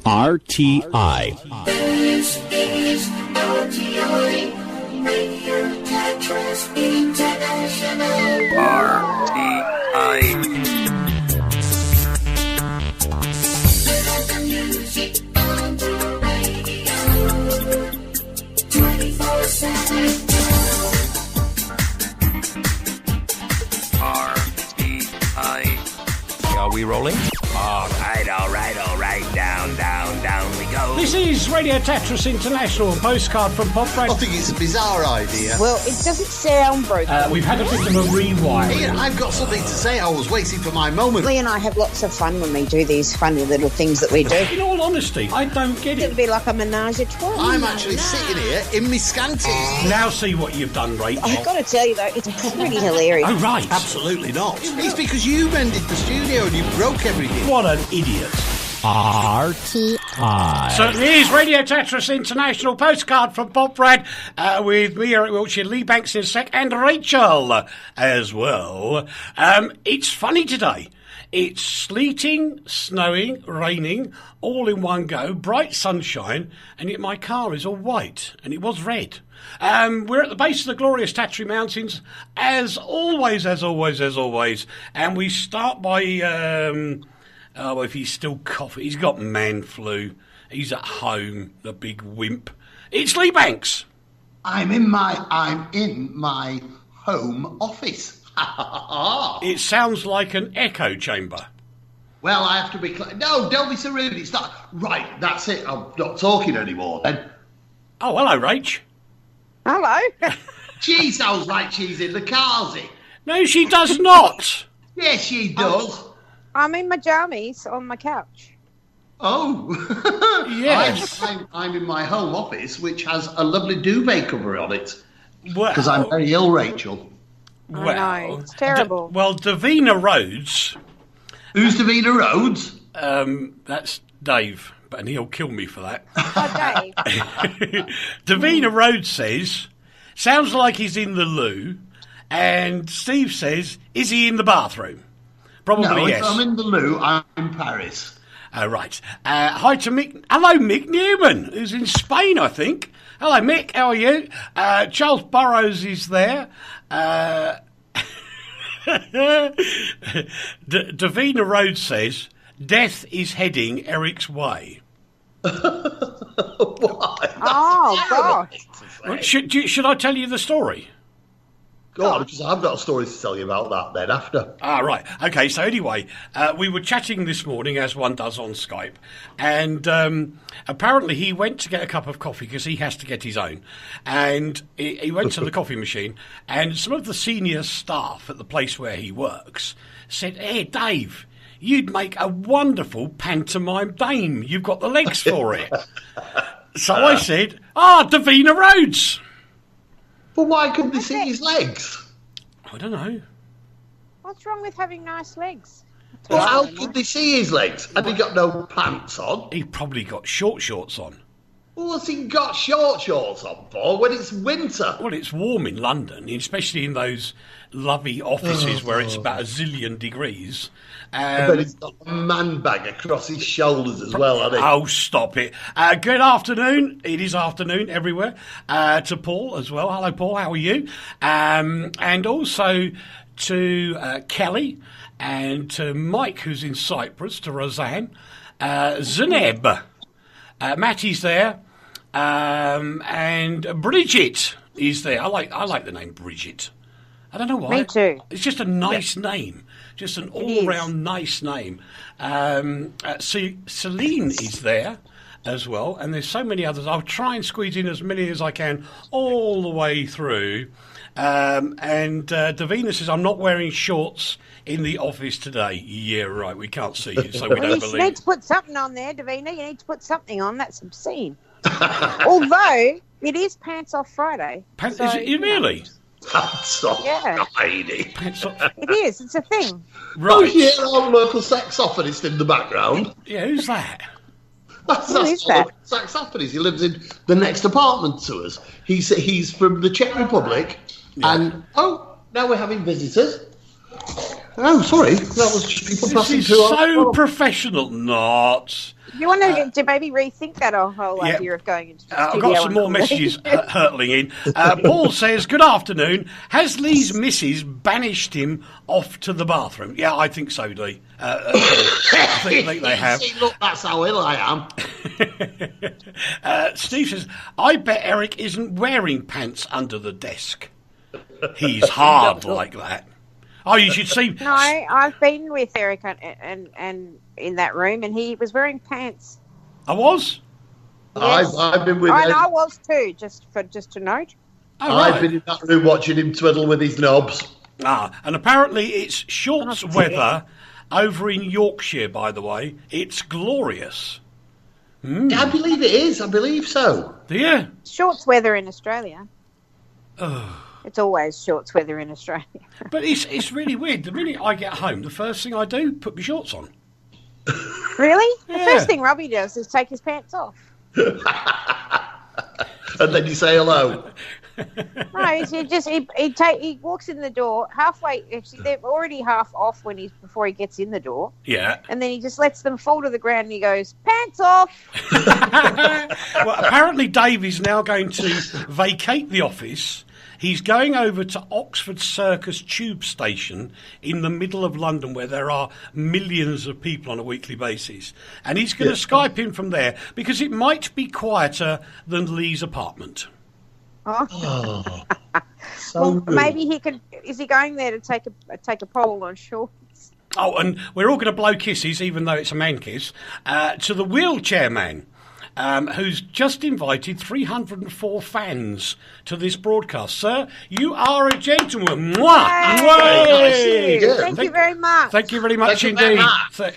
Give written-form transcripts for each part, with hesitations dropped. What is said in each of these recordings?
RTI. This is RTI, Radio Tetris International. RTI. Music on the radio, 24/7. RTI. Are we rolling? All right. Down we go. This is Radio Tetris International, Postcard from Poprad. I think it's a bizarre idea. Well, it doesn't sound broken. We've had a bit of a rewind. Ian, I've got something to say. I was waiting for my moment. Lee and I have lots of fun when we do these funny little things that we do. In all honesty, I don't get It'd it. be like a menage a trois. I'm actually sitting here in my scanties. Now see what you've done, Rachel. I've got to tell you, though, it's pretty hilarious. Oh, right. Absolutely not. It's because you mended the studio and you broke everything. What an idiot. RTI. So here's Radio Tetris International, Postcard from Poprad, with me, Eric Wiltshire, Lee Banks in a sec, and Rachel as well. It's funny today. It's sleeting, snowing, raining, all in one go, bright sunshine, and yet my car is all white, and it was red. We're at the base of the glorious Tatry Mountains, as always, and we start by... Oh, if he's still coughing, he's got man flu. He's at home, the big wimp. It's Lee Banks. I'm in my home office. It sounds like an echo chamber. Well, I have to be... No, don't be so rude. It's not... Right, that's it. I'm not talking anymore then. Oh, hello, Rach. Hello. She sounds like she's in the carsy. No, she does not. Yes, she does. I'm in my jammies on my couch. Oh. Yes. I'm in my home office, which has a lovely duvet cover on it. Well, Because I'm very ill, Rachel. I know, it's terrible. Davina Rhodes. Who's Davina Rhodes? That's Dave, and he'll kill me for that. Oh, Dave. Davina Rhodes says, sounds like he's in the loo, and Steve says, is he in the bathroom? Probably No, yes. I'm in the loo. I'm in Paris. Oh, right. Hi to Mick. Hello, Mick Newman, who's in Spain, I think. Hello, Mick. How are you? Charles Burrows is there. Davina Rhodes says, death is heading Eric's way. Why? Oh, gosh. Well, should I tell you the story? Go on, because I've got a story to tell you about that then after. Ah, right. Okay, so anyway, we were chatting this morning, as one does on Skype, and apparently he went to get a cup of coffee because he has to get his own, and he went to the coffee machine, and some of the senior staff at the place where he works said, hey, Dave, you'd make a wonderful pantomime dame. You've got the legs for it. So I said, Davina Rhodes. But why couldn't they see his legs? I don't know. What's wrong with having nice legs? Well, how could they see his legs? And he got no pants on. He probably got shorts on. What's he got shorts on for when it's winter? Well, it's warm in London, especially in those lovely offices where it's about a zillion degrees. But he's got a man bag across his shoulders as well, hasn't he? Oh, stop it. Good afternoon. It is afternoon everywhere. To Paul as well. Hello, Paul. How are you? And also to Kelly and to Mike, who's in Cyprus, to Roseanne, Zeneb. Matty's there, and Bridget is there. I like the name Bridget. I don't know why. Me too. It's just a nice name, just an all-round nice name. Celine is there as well, and there's so many others. I'll try and squeeze in as many as I can all the way through. And Davina says, I'm not wearing shorts in the office today. Yeah, right, we can't see you, so we don't believe. You need to put something on there, Davina. You need to put something on. That's obscene. Although, it is Pants Off Friday. Is it really? Pants off, Yeah. Friday. Pants off. It is. It's a thing. Right. Oh, yeah, our local saxophonist in the background. Yeah, who's that? That's Who is our that? local saxophonist. He lives in the next apartment to us. He's from the Czech Republic. Yeah. And, now we're having visitors. Oh, sorry. That was just people This passing is through. so professional. Not. You want to maybe rethink that whole Yeah. idea of going into the I've studio got some and more all messages that. hurtling in. Paul says, good afternoon. Has Lee's missus banished him off to the bathroom? Yeah, I think so, Dee. I think they have. See, look, that's how ill I am. Steve says, I bet Eric isn't wearing pants under the desk. He's hard like that. Oh, you should see. No, I've been with Eric and in that room, and he was wearing pants. I was? Yes. I've been with And him. I was too, just to note. Oh, I've right. been in that room watching him twiddle with his knobs. And apparently it's shorts weather over in Yorkshire, by the way. It's glorious. I believe it is. I believe so. Do you? Shorts weather in Australia. It's always shorts weather in Australia. But it's really weird. The minute I get home, the first thing I do, put my shorts on. Really? Yeah. The first thing Robbie does is take his pants off. And then you say hello. No, he walks in the door halfway. Actually, they're already half off before he gets in the door, Yeah. and then he just lets them fall to the ground. And he goes, "Pants off." Well, apparently Dave is now going to vacate the office. He's going over to Oxford Circus tube station in the middle of London, where there are millions of people on a weekly basis. And he's going to Skype in from there because it might be quieter than Lee's apartment. Oh. So Well, rude. maybe he could. Is he going there to take a poll on shorts? Oh, and we're all going to blow kisses, even though it's a man kiss, to the wheelchair man. Who's just invited 304 fans to this broadcast. Sir, you are a gentleman. Mwah! Hey! Mwah! Yeah. Thank you very much. Thank you very much Thank you very indeed. much. So,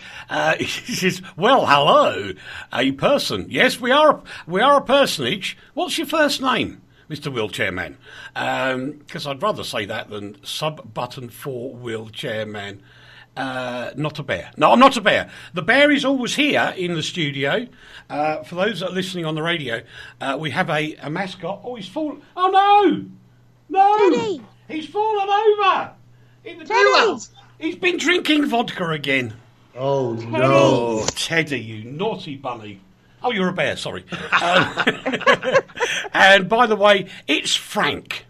he says, well, hello, a person. Yes, we are a personage. What's your first name, Mr. Wheelchair Man? Because I'd rather say that than sub-button for wheelchair man. Not a bear. No, I'm not a bear. The bear is always here in the studio. For those that are listening on the radio, we have a mascot. Oh, he's fallen. Oh, no! Teddy! He's fallen over! In the Teddy! He's been drinking vodka again. Oh, no. Oh, Teddy, you naughty bunny. Oh, you're a bear, sorry. And by the way, it's Frank.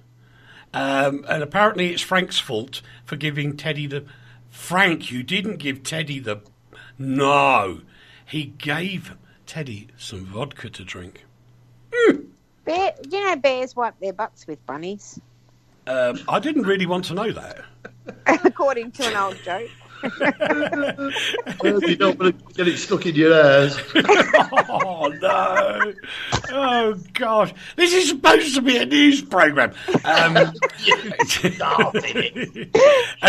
And apparently it's Frank's fault for giving Teddy the... Frank, you didn't give Teddy the... No. He gave Teddy some vodka to drink. Bears wipe their butts with bunnies, I didn't really want to know that. according to an old joke. You don't want to get it stuck in your hairs. Oh, no. Oh, gosh. This is supposed to be a news programme. And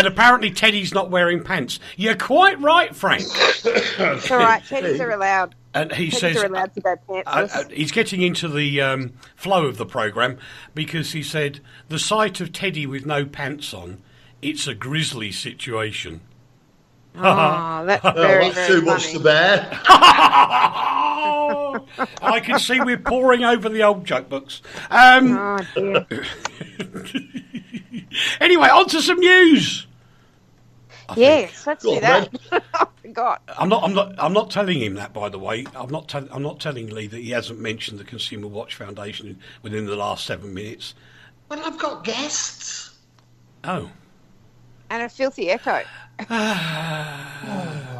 apparently Teddy's not wearing pants. You're quite right, Frank. It's all right. Teddies are allowed. And he Teddies says... are allowed to go pantsless. He's getting into the flow of the programme because he said, the sight of Teddy with no pants on, it's a grisly situation. Oh, that's Oh, very, that's very too much funny. to bear. I can see we're poring over the old joke books. Oh, dear. Anyway, on to some news. Yes, let's Go do on, that. I forgot. I'm not telling him that, by the way. I'm not telling Lee that he hasn't mentioned the Consumer Watch Foundation within the last 7 minutes. Well, I've got guests. Oh. And a filthy echo.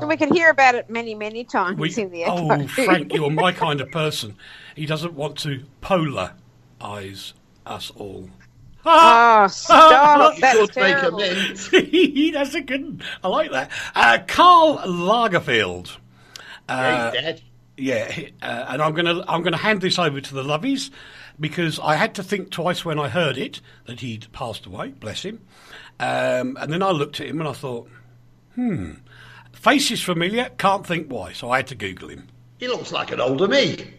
So we can hear about it many, many times in the echo. Oh, Frank, you're my kind of person. He doesn't want to polarize us all. Oh, stop. You That's could make a terrible. mint. That's a good. I like that. Karl Lagerfeld. Yeah, he's dead. Yeah, and I'm gonna hand this over to the lovies because I had to think twice when I heard it that he'd passed away. Bless him. And then I looked at him and I thought, face is familiar. Can't think why. So I had to Google him. He looks like an older me.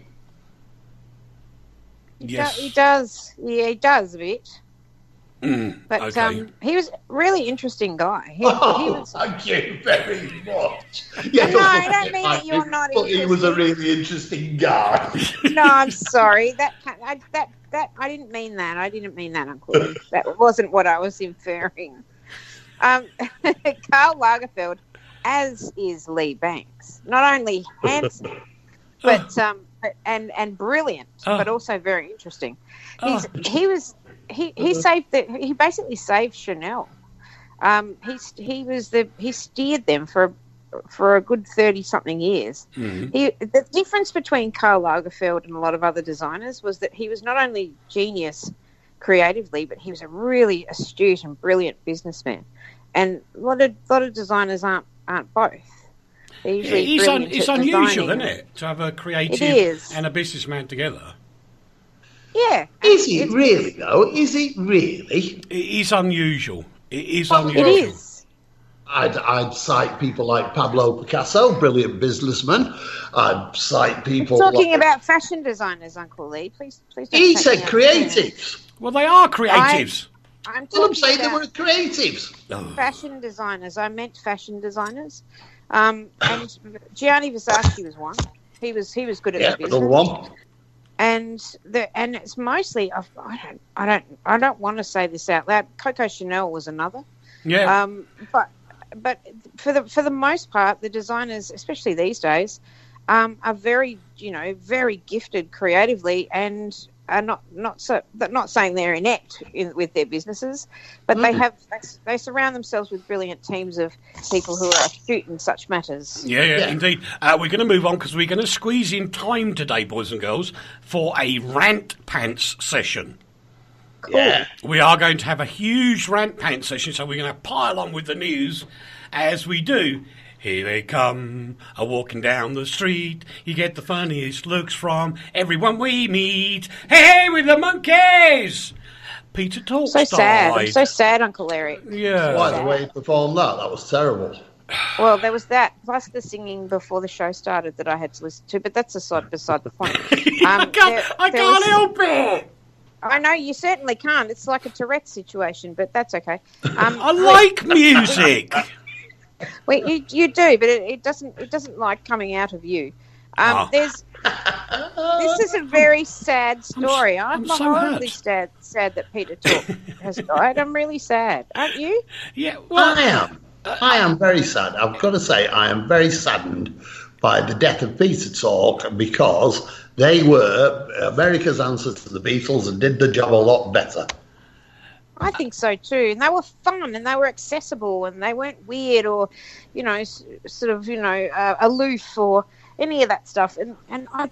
Yes. He does. Yeah, he does a bit. But okay. he was a really interesting guy. He Oh, was. thank you very much. Yeah, No, I don't mean that you're not But he was a interesting. really interesting guy. No, I'm sorry. I didn't mean that. I didn't mean that, Uncle. That wasn't what I was inferring. Karl Lagerfeld, as is Lee Banks, not only handsome, but and brilliant, but also very interesting. He basically saved Chanel. He steered them for a good 30-something years. The difference between Karl Lagerfeld and a lot of other designers was that he was not only genius creatively, but he was a really astute and brilliant businessman. And a lot of designers aren't both. They're usually it's unusual, isn't it, to have a creative and a businessman together? Yeah. Is it really, though? Is it really? It is unusual. It is unusual. It is. I'd cite people like Pablo Picasso, brilliant businessman. I'd cite people talking about fashion designers, Uncle Lee. Please don't. He said creatives. Well, they are creatives. I'm saying they were creatives. Fashion designers. I meant fashion designers. And Gianni Versace was one. He was good at that business. Another one. And it's mostly I don't want to say this out loud. Coco Chanel was another. Yeah. But for the most part, the designers, especially these days, are very gifted creatively and are not saying they're inept with their businesses, but they surround themselves with brilliant teams of people who are astute in such matters. Yeah, indeed. We're going to move on because we're going to squeeze in time today, boys and girls, for a rant pants session. Cool. Yeah. We are going to have a huge rant pants session, so we're going to pile on with the news as we do. Here they come, walking down the street. You get the funniest looks from everyone we meet. Hey, with the monkeys! Peter Talks So sad. died. I'm so sad, Uncle Larry. Yeah. Why the way he performed that was terrible. Well, there was that, plus the singing before the show started that I had to listen to, but that's beside the point. I can't help it! I know, you certainly can't. It's like a Tourette situation, but that's okay. I like music. Well, you do, but it doesn't like coming out of you. This is a very sad story. I'm so horribly hurt. sad that Peter Talk has died. I'm really sad, aren't you? Yeah, well, I am very sad. I've got to say, I am very saddened by the death of Peter Talk because they were America's answer to the Beatles and did the job a lot better. I think so too. And they were fun and they were accessible and they weren't weird or, aloof or any of that stuff. And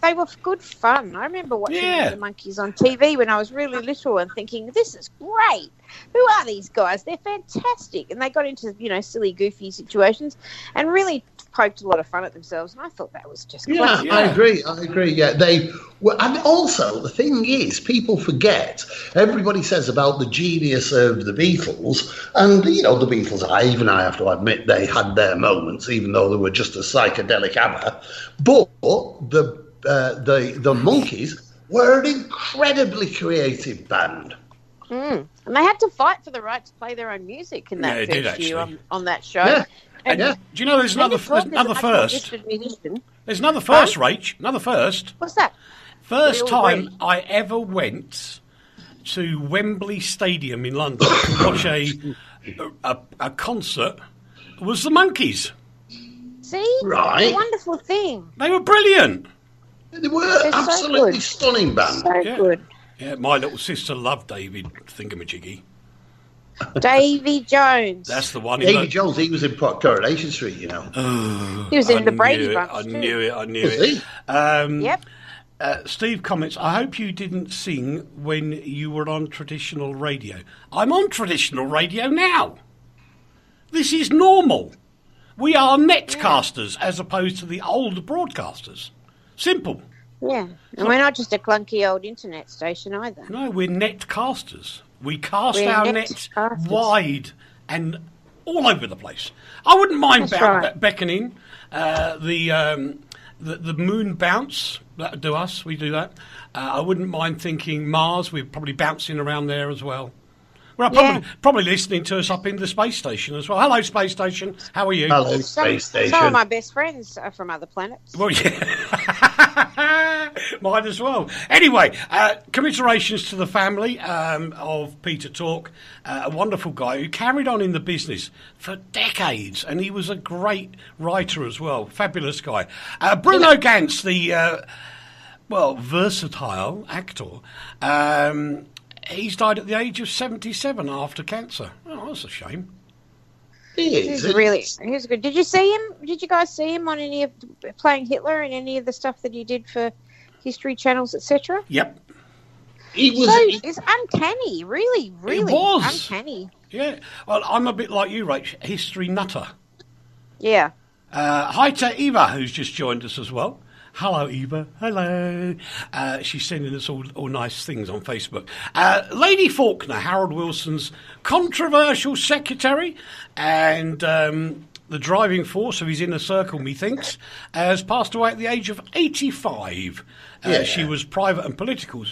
they were good fun. I remember watching the Monkees on TV when I was really little and thinking, this is great. Who are these guys? They're fantastic. And they got into, silly, goofy situations and really poked a lot of fun at themselves. And I thought that was just classic. I agree. Yeah, they were. And also, the thing is, people forget, everybody says about the genius of the Beatles. And, the Beatles, I have to admit, they had their moments, even though they were just a psychedelic ABBA. But the Monkees were an incredibly creative band. And they had to fight for the right to play their own music in that first year on that show. Yeah. And do you know there's another first? There's another first, Rach. Another first. What's that? First time I ever went to Wembley Stadium in London to watch a concert was the Monkees. See? Right. It's a wonderful thing. They were brilliant. They were absolutely stunning band. So good. Yeah, my little sister loved David Thingamajiggy. Davy Jones. That's the one. Davy Jones, he was in Coronation Street, He was in the Brady Bunch I too. knew it. He? Yep. Steve comments, I hope you didn't sing when you were on traditional radio. I'm on traditional radio now. This is normal. We are netcasters as opposed to the old broadcasters. Simple. Yeah, and we're not just a clunky old internet station either. No, we're netcasters. We cast We're our netcasters. net wide and all over the place. I wouldn't mind beckoning the moon bounce. That do us. We do that. I wouldn't mind thinking Mars. We're probably bouncing around there as well. Well, probably listening to us up in the space station as well. Hello, space station. How are you? Hello, space station. Some of my best friends are from other planets. Well, yeah. Mine as well. Anyway, commiserations to the family of Peter Tork, a wonderful guy who carried on in the business for decades, and he was a great writer as well. Fabulous guy. Bruno Gantz, the versatile actor. He's died at the age of 77 after cancer. Oh, that's a shame. He's good. Did you see him? Did you guys see him on any of playing Hitler in any of the stuff that he did for History Channels, etc.? Yep. It's uncanny, really, It was uncanny. Yeah. Well, I'm a bit like you, Rach, history nutter. Yeah. Hi to Eva, who's just joined us as well. Hello, Eva. Hello. She's sending us all nice things on Facebook. Lady Faulkner, Harold Wilson's controversial secretary and the driving force of his inner circle, methinks, has passed away at the age of 85. She was private and political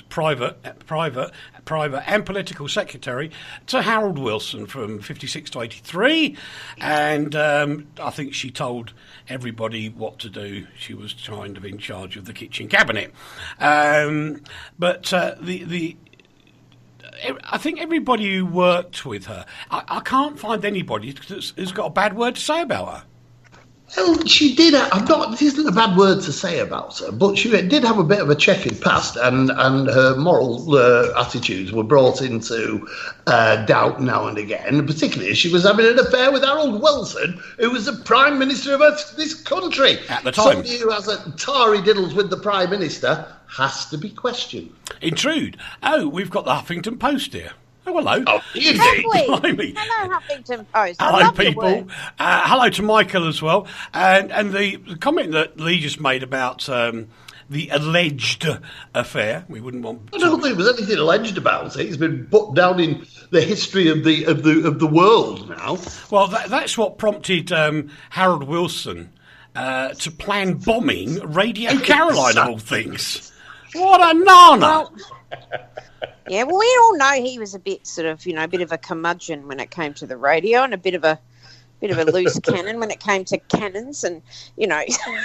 secretary to Harold Wilson from 56 to 83, and I think she told everybody what to do. She was kind of in charge of the kitchen cabinet, but I think everybody who worked with her, I can't find anybody who's got a bad word to say about her. Well, she did. This isn't a bad word to say about her, but she did have a bit of a checkered past, and her moral attitudes were brought into doubt now and again. Particularly, as she was having an affair with Harold Wilson, who was the Prime Minister of this country at the time. Somebody who has a tarry diddles with the Prime Minister has to be questioned. Intrude. Oh, we've got the Huffington Post here. Oh, hello. Oh, indeed. Hello, Huffington Post. Hello, people. Hello to Michael as well. And the comment that Lee just made about the alleged affair, we wouldn't want. I don't think there was anything alleged about it. It's been put down in the history of the world now. Well, that's what prompted Harold Wilson to plan bombing Radio Caroline of all things. What a nana! Yeah, well, we all know he was a bit sort of, a bit of a curmudgeon when it came to the radio, and a bit of a loose cannon when it came to cannons and,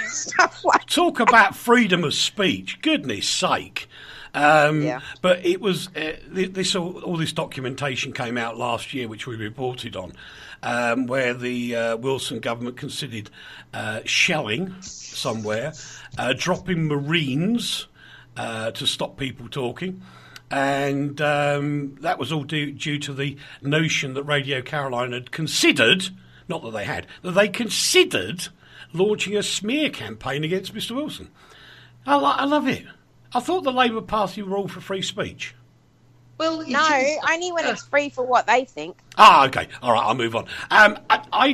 stuff like that. Talk about freedom of speech. Goodness sake. But it was all this documentation came out last year, which we reported on, where the Wilson government considered shelling somewhere, dropping Marines to stop people talking. And that was all due to the notion that Radio Caroline had considered, not that they had, that they considered launching a smear campaign against Mr. Wilson. I love it. I thought the Labour Party were all for free speech. Well, no, only when it's free for what they think. Ah, okay. All right, I'll move on. I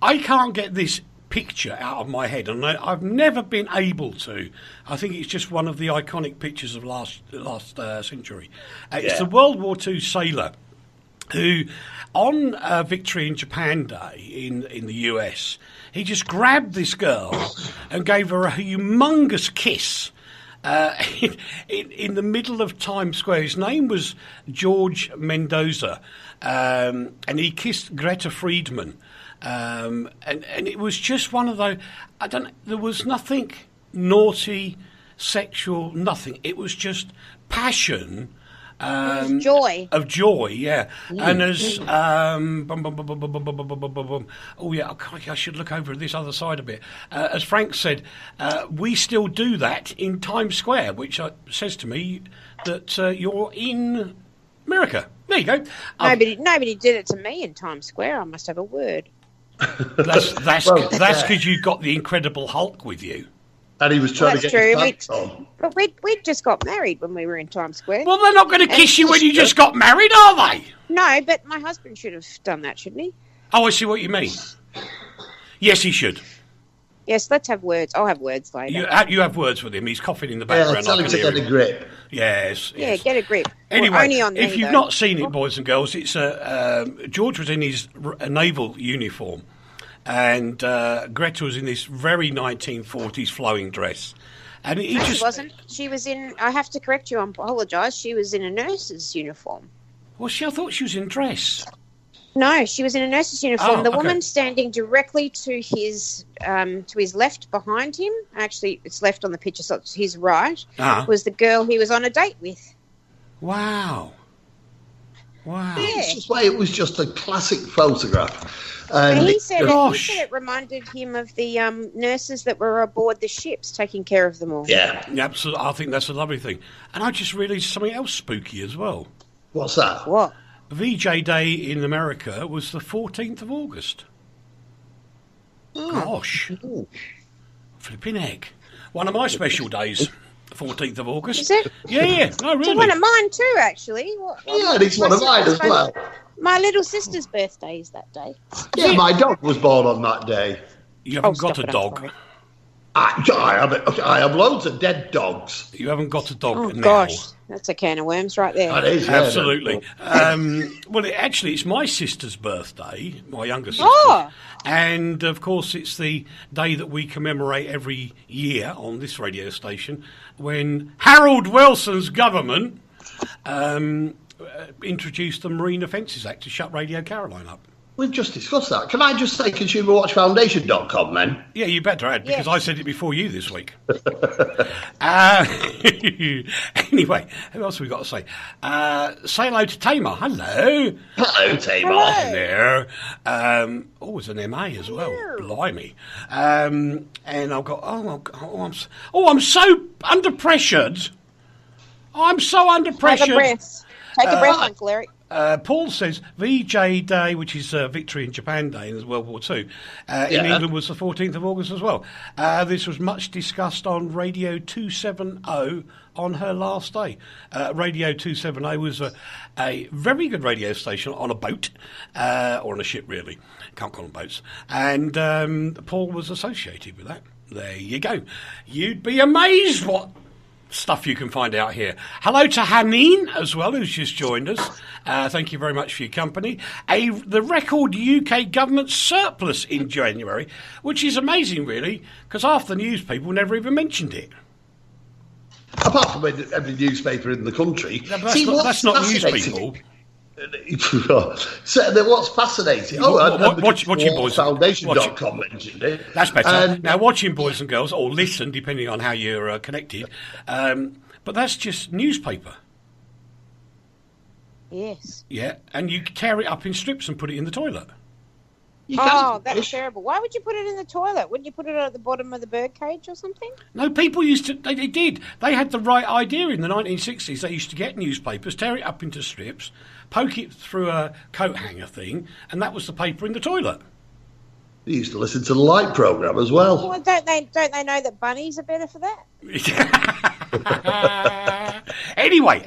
can't get this picture out of my head, and I've never been able to. I think it's just one of the iconic pictures of last century. It's the World War II sailor who, on Victory in Japan Day in the US, he just grabbed this girl and gave her a humongous kiss in the middle of Times Square. His name was George Mendoza, and he kissed Greta Friedman. And it was just one of those. There was nothing naughty, sexual, nothing. It was just passion. It was joy. Of joy, yeah. And as I should look over this other side a bit. As Frank said, we still do that in Times Square, which says to me that you're in America. There you go. Nobody did it to me in Times Square. I must have a word. That's because you got the Incredible Hulk with you. And he was trying to get his pants on. But we'd just got married when we were in Times Square. Well, they're not going to kiss you when you just got married, are they? No, but my husband should have done that, shouldn't he? Oh, I see what you mean. Yes, he should. Yes, let's have words. I'll have words later. You have words with him. He's coughing in the background. Tell him to get a grip. Yes. Yeah, get a grip. Anyway, only on if you've not seen it, boys and girls, it's George was in his naval uniform. And Greta was in this very 1940s flowing dress. And she wasn't. She was in, I have to correct you, I apologise, she was in a nurse's uniform. Well, I thought she was in dress. No, she was in a nurse's uniform. Oh, the okay. woman standing directly to his left behind him, actually it's left on the picture, so it's his right, was the girl he was on a date with. Wow. It's just why it was just a classic photograph. And And he said Gosh. it reminded him of the nurses that were aboard the ships taking care of them all. yeah, Absolutely. I think that's a lovely thing. And I just realised something else spooky as well. what's that? What? VJ Day in America was the 14th of August. Gosh. Flipping heck. One of my special days, 14th of August. Is it? Yeah. No, It's really. one of mine too, actually. Yeah, and it's one of mine as well. My little sister's birthday is that day. Yeah, my dog was born on that day. You haven't got stop a it, I'm dog. sorry. I have loads of dead dogs. You haven't got a dog Oh, now. gosh. That's a can of worms right there. That is, yeah, Absolutely. Well, it's my sister's birthday, my younger sister. Oh. And, of course, it's the day that we commemorate every year on this radio station when Harold Wilson's government introduced the Marine Offences Act to shut Radio Caroline up. We've just discussed that. Can I just say consumerwatchfoundation.com then? Yeah, you better add, because Yes. I said it before you this week. Anyway, who else have we got to say? Say hello to Tamar. Hello. Hello, Tamar. There. There's an MA as well. Blimey. And I've got. I'm so under pressured. I'm so under Take pressure. a breath. Take a breath, Uncle Eric. Paul says VJ Day, which is Victory in Japan Day in World War II, in England was the 14th of August as well. This was much discussed on Radio 270 on her last day. Radio 270 was a very good radio station on a boat, or on a ship really. Can't call them boats. And Paul was associated with that. There you go. You'd be amazed what stuff you can find out here. Hello to Haneen as well, who's just joined us. Thank you very much for your company. The record UK government surplus in January, which is amazing, really, because half the news people never even mentioned it. Apart from every newspaper in the country. No, but See, that's not news fascinating- people. So what's fascinating? Watching boys. Foundation.com mentioned it. That's better. And Now, watching boys and girls, or listen, depending on how you're connected, but that's just newspaper. Yes. Yeah, and you tear it up in strips and put it in the toilet. you Oh, can't- that's terrible. Why would you put it in the toilet? Wouldn't you put it at the bottom of the bird cage or something? No, people used to. They did. They had the right idea in the 1960s. They used to get newspapers, tear it up into strips, poke it through a coat hanger thing, and that was the paper in the toilet. They used to listen to the Light programme as well. Well, don't they know that bunnies are better for that? Anyway.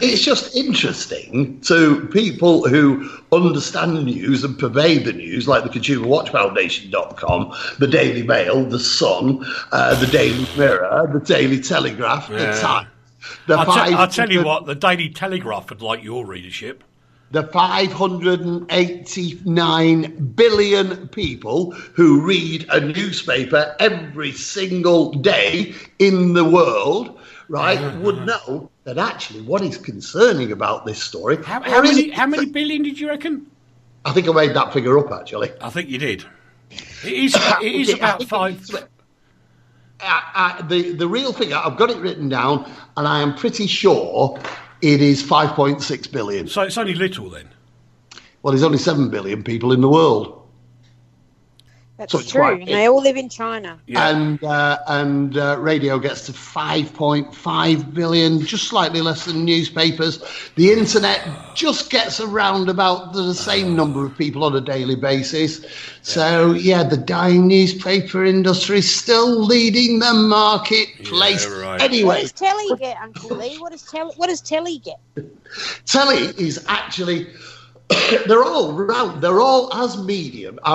It's just interesting to people who understand the news and pervade the news, like the consumerwatchfoundation.com, the Daily Mail, the Sun, the Daily Mirror, the Daily Telegraph, the Times. I'll tell you what, the Daily Telegraph would like your readership. The 589 billion people who read a newspaper every single day in the world, right, would know that actually what is concerning about this story... How many billion did you reckon? I think I made that figure up, actually. I think you did. It is about five... The real figure, I've got it written down, and I am pretty sure it is 5.6 billion. So it's only little then. Well, there's only 7 billion people in the world. That's So it's true. quite And big. they all live in China. Yeah. And radio gets to 5.5 billion, just slightly less than newspapers. The internet just gets around about the same number of people on a daily basis. So, the dying newspaper industry is still leading the marketplace. Yeah, right. What Anyway, does telly get, Uncle Lee? What does telly get? telly is actually... they're all round. They're all as medium. I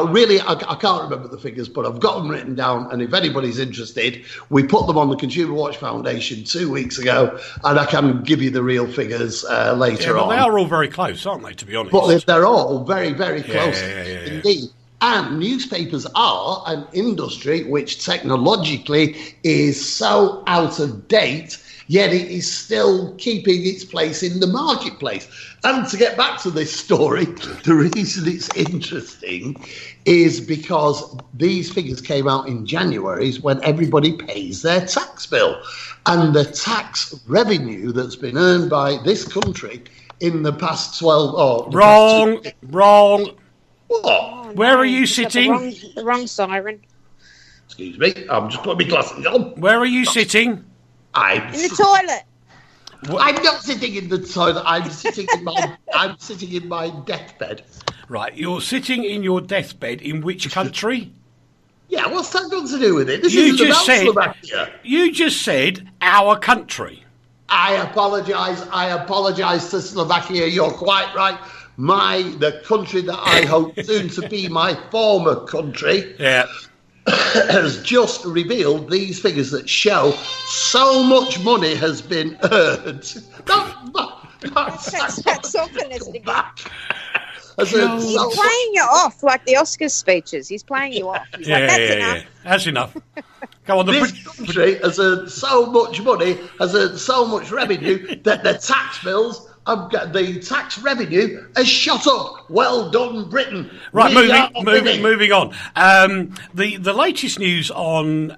can't remember the figures, but I've got them written down. And if anybody's interested, we put them on the Consumer Watch Foundation 2 weeks ago, and I can give you the real figures later Well, on. they are all very close, aren't they, to be honest? But they're all very, very close Yeah. indeed. And newspapers are an industry which technologically is so out of date, yet it is still keeping its place in the marketplace. And to get back to this story, the reason it's interesting is because these figures came out in January, is when everybody pays their tax bill. And the tax revenue that's been earned by this country in the past 12... Wrong. What? Where are you Just got sitting? The wrong siren. Excuse me, I'm just putting my glasses on. Where are you sitting? I'm In the toilet. I'm not sitting in the toilet. I'm sitting in my deathbed. Right, you're sitting in your deathbed in which country? Yeah, what's that got to do with it? This You isn't just about said Slovakia. you just said our country. I apologise to Slovakia. You're quite right. The country that I hope soon to be my former country. Yeah. Has just revealed these figures that show so much money has been earned. That's awfulness again. He's He's playing you off like the Oscars speeches. He's playing you off. He's like, that's enough. That's enough. Go on. This country has earned so much money, has earned so much revenue that the tax bills. The tax revenue has shot up. Well done, Britain. Right, moving on. The latest news on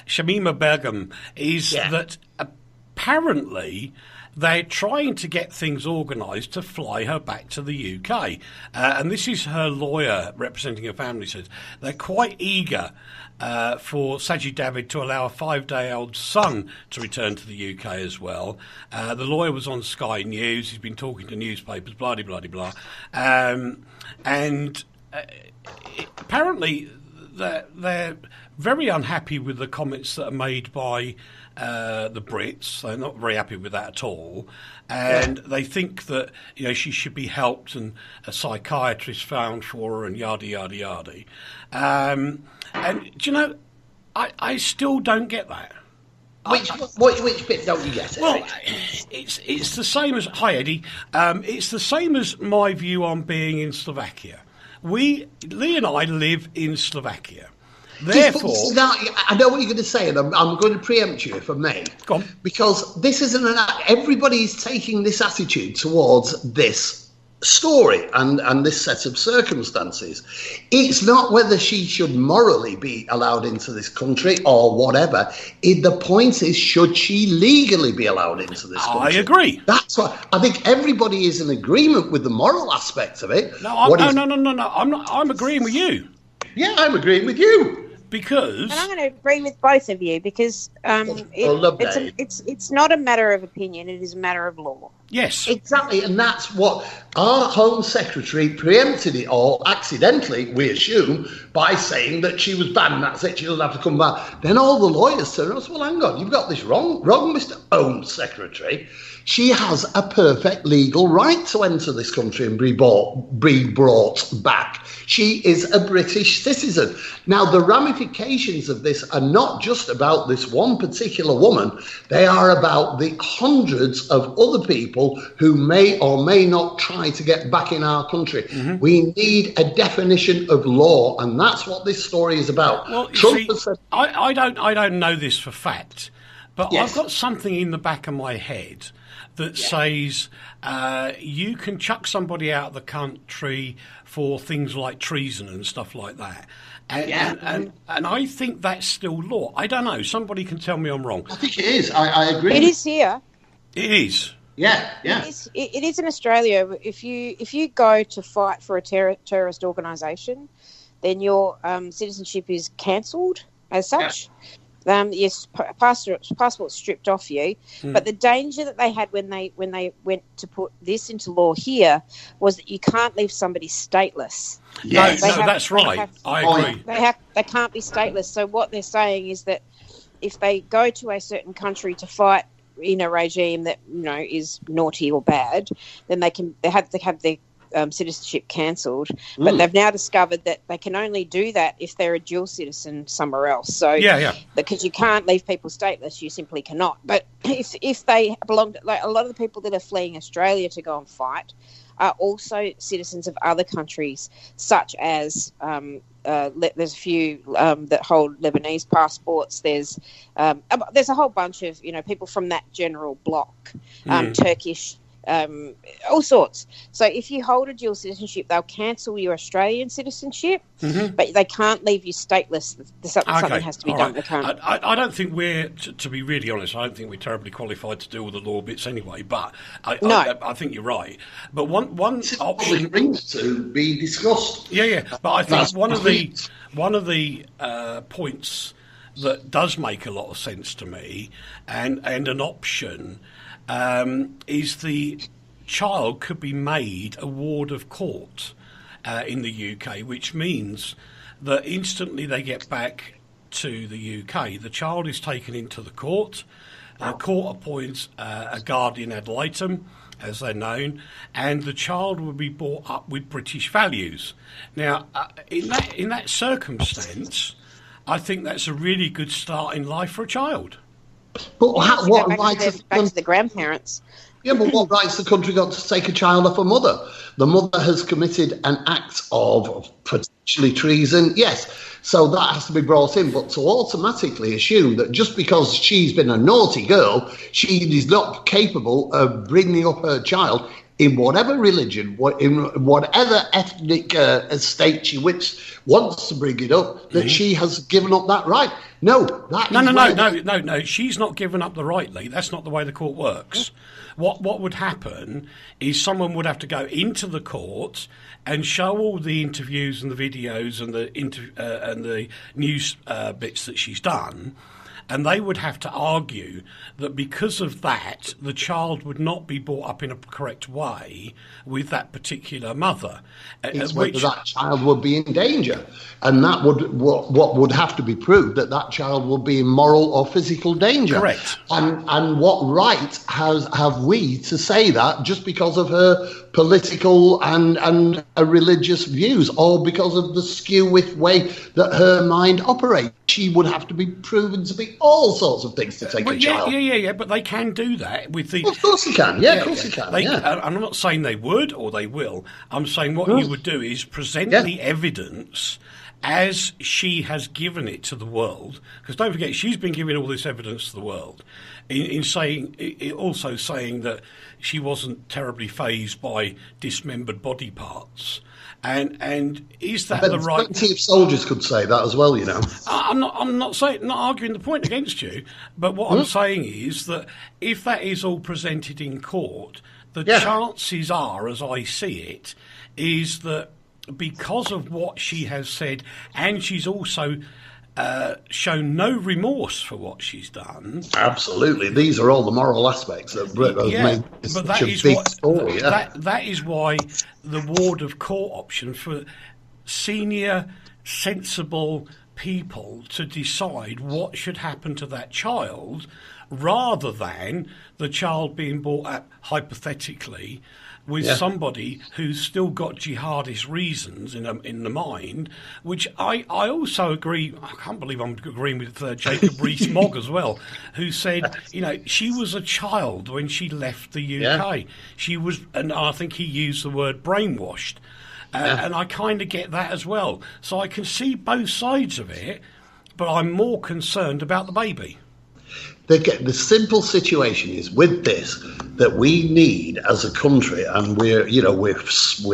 Shamima Begum is that apparently they're trying to get things organised to fly her back to the UK. And this is her lawyer representing her family says they're quite eager for Sajid David to allow a 5-day-old son to return to the UK as well. The lawyer was on Sky News. He's been talking to newspapers, blah, blah, blah, blah. Apparently they're very unhappy with the comments that are made by the Brits. They're not very happy with that at all. And they think that she should be helped and a psychiatrist found for her and yada, yada, yada. And do you know, I still don't get that. Which bit don't you get? Well, it's the same as Eddie. It's the same as my view on being in Slovakia. Lee and I live in Slovakia. Therefore, I know what you're going to say, and I'm going to preempt you if I may. Go on. Because this isn't everybody's taking this attitude towards this story and this set of circumstances. It's not whether she should morally be allowed into this country or whatever. The point is, should she legally be allowed into this country? I agree. That's what I think. Everybody is in agreement with the moral aspect of it. No. I'm not. I'm agreeing with you. Yeah, I'm agreeing with you. Because and I'm going to agree with both of you because it's not a matter of opinion, it is a matter of law. Yes. Exactly, and that's what our Home Secretary preempted it all, accidentally, we assume, by saying that she was banned, that's it, she doesn't have to come back. Then all the lawyers turn around and say, well, hang on, you've got this wrong, Mr. Home Secretary. She has a perfect legal right to enter this country and be brought back. She is a British citizen. Now, the ramifications of this are not just about this one particular woman. They are about the hundreds of other people who may or may not try to get back in our country. Mm-hmm. We need a definition of law, and that's what this story is about. Well, I don't know this for fact, but yes. I've got something in the back of my head that says you can chuck somebody out of the country for things like treason and stuff like that. And I think that's still law. I don't know. Somebody can tell me I'm wrong. I think it is. I agree. It is here. It is. Yeah. It is in Australia. If you go to fight for a terrorist organisation, then your citizenship is cancelled as such. Yeah. Yes, passport's stripped off you. But the danger that they had when they went to put this into law here was that you can't leave somebody stateless. Yes. No, that's right. I agree. They can't be stateless. So what they're saying is that if they go to a certain country to fight in a regime that is naughty or bad, then they have their citizenship cancelled, but they've now discovered that they can only do that if they're a dual citizen somewhere else. So because you can't leave people stateless, you simply cannot. But if they belong to, like a lot of the people that are fleeing Australia to go and fight are also citizens of other countries, such as there's a few that hold Lebanese passports. There's a whole bunch of people from that general bloc, Turkish. All sorts. So if you hold a dual citizenship, they'll cancel your Australian citizenship, but they can't leave you stateless. Something has to be done. Right. I don't think we're, to be really honest, I don't think we're terribly qualified to deal with the law bits anyway, but I think you're right. But one option to be discussed. Yeah. But I think one of the points that does make a lot of sense to me and an option is the child could be made a ward of court in the UK, which means that instantly they get back to the UK, the child is taken into the court. The court appoints a guardian ad litem, as they're known, and the child will be brought up with British values. Now, in that circumstance, I think that's a really good start in life for a child. But what rights back to the grandparents? Yeah, but what rights the country got to take a child off a mother? The mother has committed an act of potentially treason, yes. So that has to be brought in. But to automatically assume that just because she's been a naughty girl, she is not capable of bringing up her child in whatever religion, in whatever ethnic state she wants to bring it up, that she has given up that right. No. She's not given up the right, Lee. That's not the way the court works. What would happen is someone would have to go into the court and show all the interviews and the videos and the news bits that she's done. And they would have to argue that because of that, the child would not be brought up in a correct way with that particular mother. It's whether that child would be in danger. And that would what would have to be proved, that child would be in moral or physical danger. Correct. And what right have we to say that just because of her political and religious views, or because of the skew with way that her mind operates? She would have to be proven to be all sorts of things to take a child. Yeah, but they can do that with the... Well, of course they can, of course they can. I'm not saying they would or they will. I'm saying what you would do is present the evidence as she has given it to the world, because don't forget, she's been giving all this evidence to the world, also saying that she wasn't terribly fazed by dismembered body parts. And is that the right? Plenty of soldiers could say that as well, I'm not arguing the point against you, but what I'm saying is that if that is all presented in court, the chances are, as I see it, is that because of what she has said, and she's also shown no remorse for what she's done. Absolutely, these are all the moral aspects that have made this such a big story. That is why the ward of court option for senior, sensible people to decide what should happen to that child, rather than the child being brought up hypothetically with somebody who's still got jihadist reasons in the mind, which I also agree. I can't believe I'm agreeing with Jacob Rees-Mogg as well, who said, she was a child when she left the UK. She was, and I think he used the word brainwashed. And I kind of get that as well. So I can see both sides of it, but I'm more concerned about the baby. The simple situation is with this, that we need as a country, and we're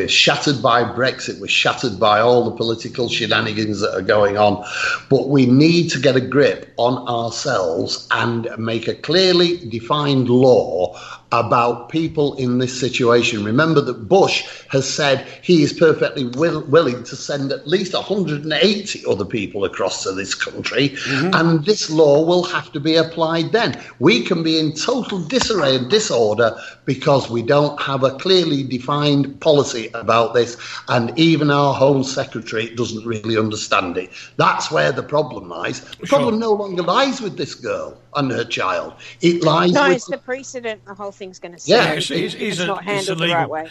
shattered by Brexit, we're shattered by all the political shenanigans that are going on, but we need to get a grip on ourselves and make a clearly defined law about people in this situation. Remember that Bush has said he is perfectly willing to send at least 180 other people across to this country, and this law will have to be applied then. We can be in total disarray and disorder because we don't have a clearly defined policy about this, and even our Home Secretary doesn't really understand it. That's where the problem lies. The problem no longer lies with this girl and her child. It lies with... it's the precedent the whole thing's going to say. It's not handled the right way.